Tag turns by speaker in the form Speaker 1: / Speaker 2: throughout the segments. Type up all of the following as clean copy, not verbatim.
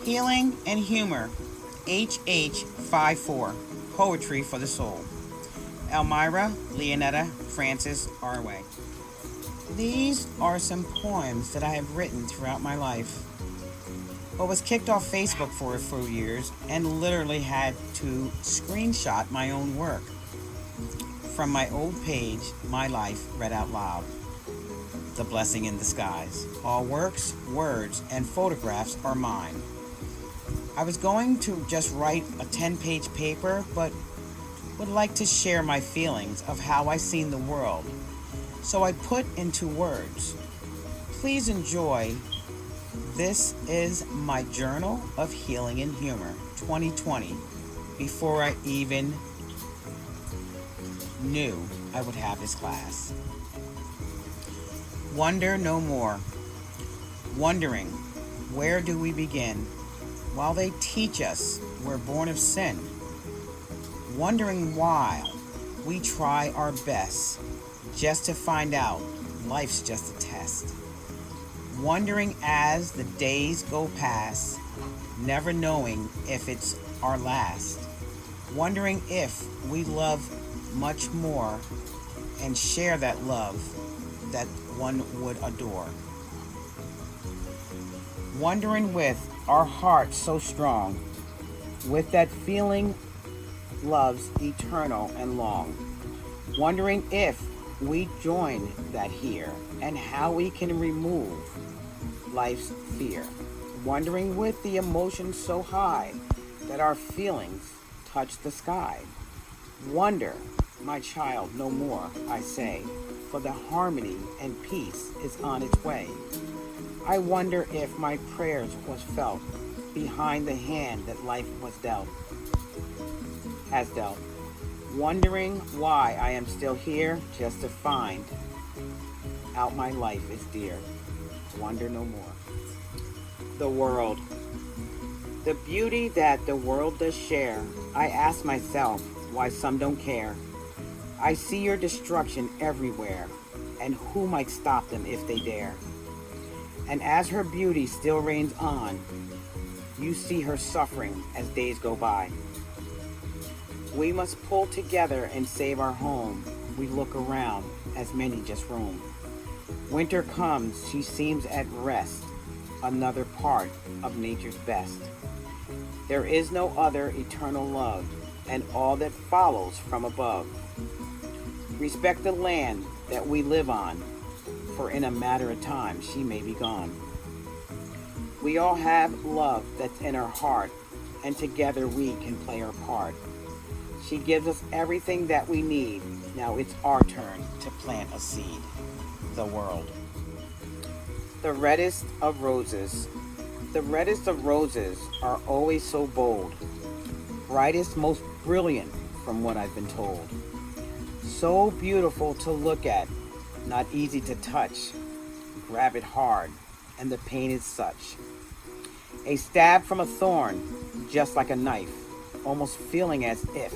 Speaker 1: Healing and Humor, HH54, Poetry for the Soul. Elmira Leonetta Francis Arway. These are some poems that I have written throughout my life. I was kicked off Facebook for a few years and literally had to screenshot my own work from my old page, My Life Read Out Loud. The Blessing in Disguise. All works, words, and photographs are mine. I was going to just write a 10-page paper, but would like to share my feelings of how I seen the world. So I put into words. Please enjoy. This is my Journal of Healing and Humor 2020, before I even knew I would have this class. Wonder no more. Wondering, where do we begin? While they teach us we're born of sin. Wondering why we try our best just to find out life's just a test. Wondering as the days go past, never knowing if it's our last. Wondering if we love much more and share that love that one would adore. Wondering with our hearts so strong, with that feeling love's eternal and long. Wondering if we join that here and how we can remove life's fear. Wondering with the emotion so high that our feelings touch the sky. Wonder, my child, no more, I say, for the harmony and peace is on its way. I wonder if my prayers was felt behind the hand that life has dealt. Wondering why I am still here, just to find out my life is dear. Wonder no more. The world. The beauty that the world does share, I ask myself why some don't care. I see your destruction everywhere, and who might stop them if they dare? And as her beauty still reigns on, you see her suffering as days go by. We must pull together and save our home. We look around as many just roam. Winter comes, she seems at rest, another part of nature's best. There is no other eternal love, and all that follows from above. Respect the land that we live on, for in a matter of time she may be gone. We all have love that's in our heart, and together we can play our part. She gives us everything that we need. Now it's our turn to plant a seed. The world. The reddest of roses. The reddest of roses are always so bold. Brightest, most brilliant from what I've been told. So beautiful to look at, not easy to touch. Grab it hard, and the pain is such. A stab from a thorn, just like a knife, almost feeling as if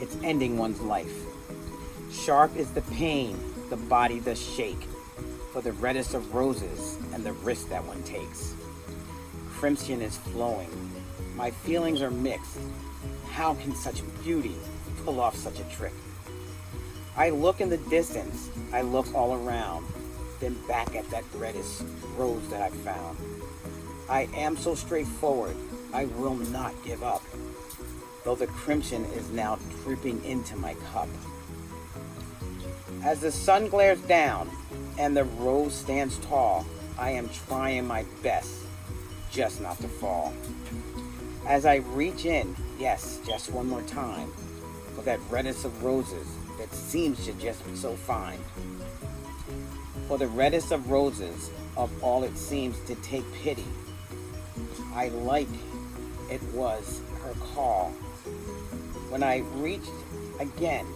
Speaker 1: it's ending one's life. Sharp is the pain, the body does shake, for the reddest of roses and the risk that one takes. Crimson is flowing, my feelings are mixed. How can such beauty pull off such a trick? I look in the distance, I look all around, then back at that reddest rose that I found. I am so straightforward, I will not give up, though the crimson is now dripping into my cup. As the sun glares down and the rose stands tall, I am trying my best just not to fall. As I reach in, yes, just one more time, for that reddest of roses that seems to just be so fine. For the reddest of roses, of all it seems to take pity, I like it was her call. When I reached again,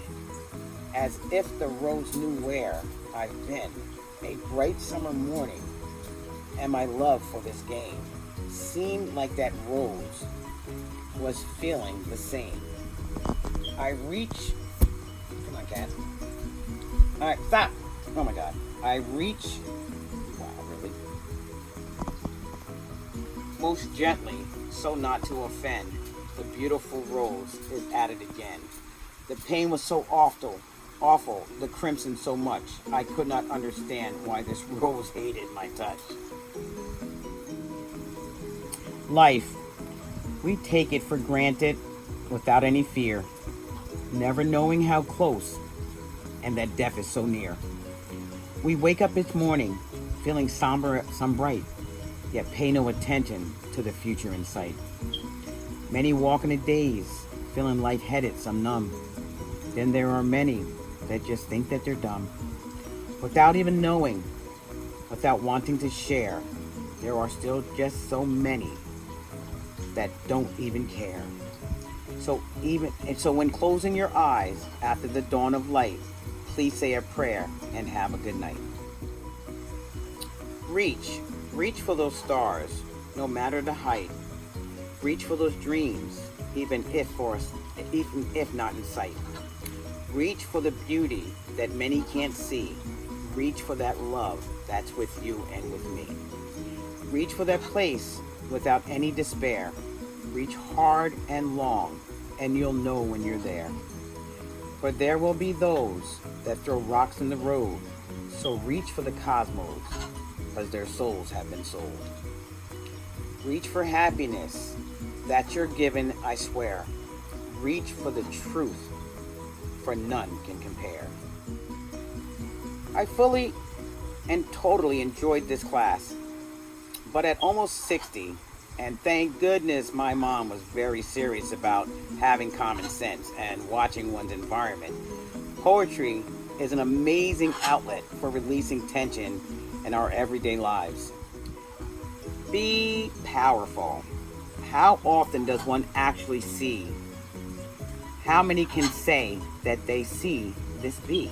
Speaker 1: as if the rose knew where I've been, a bright summer morning, and my love for this game seemed like that rose was feeling the same. I reach, come on cat, alright stop, oh my god, I reach, wow really, most gently, so not to offend. The beautiful rose is at it again. The pain was so awful, the crimson so much. I could not understand why this rose hated my touch. Life, we take it for granted without any fear, never knowing how close and that death is so near. We wake up each morning feeling somber, some bright, yet pay no attention to the future in sight. Many walk in a daze, feeling lightheaded, some numb. Then there are many that just think that they're dumb. Without even knowing, without wanting to share, there are still just so many that don't even care. So when closing your eyes after the dawn of light, please say a prayer and have a good night. Reach for those stars, no matter the height. Reach for those dreams, even if not in sight. Reach for the beauty that many can't see. Reach for that love that's with you and with me. Reach for that place without any despair. Reach hard and long, and you'll know when you're there. For there will be those that throw rocks in the road, so reach for the cosmos, because their souls have been sold. Reach for happiness that you're given, I swear. Reach for the truth, for none can compare. I fully and totally enjoyed this class, but at almost 60, and thank goodness my mom was very serious about having common sense and watching one's environment. Poetry is an amazing outlet for releasing tension in our everyday lives. Be powerful. How often does one actually see? How many can say that they see this be?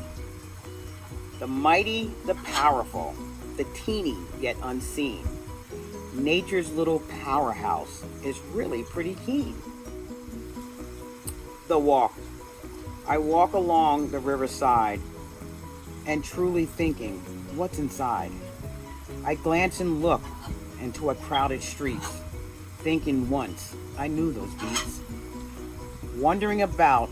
Speaker 1: The mighty, the powerful, the teeny yet unseen. Nature's little powerhouse is really pretty keen. The walk. I walk along the riverside and truly thinking, what's inside? I glance and look into a crowded street, thinking once I knew those beats. Wondering about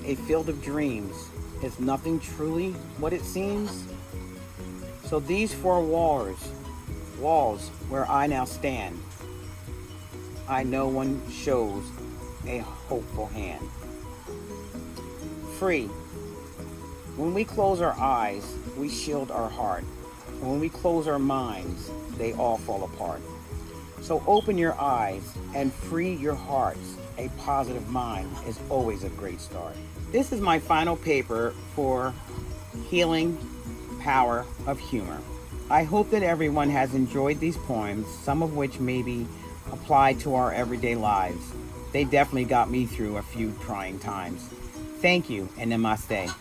Speaker 1: a field of dreams, is nothing truly what it seems? So these four walls where I now stand, I know one shows a hopeful hand. Free. When we close our eyes, we shield our heart. When we close our minds, they all fall apart. So open your eyes and free your hearts. A positive mind is always a great start. This is my final paper for Healing Power of Humor. I hope that everyone has enjoyed these poems, some of which may be applied to our everyday lives. They definitely got me through a few trying times. Thank you and namaste.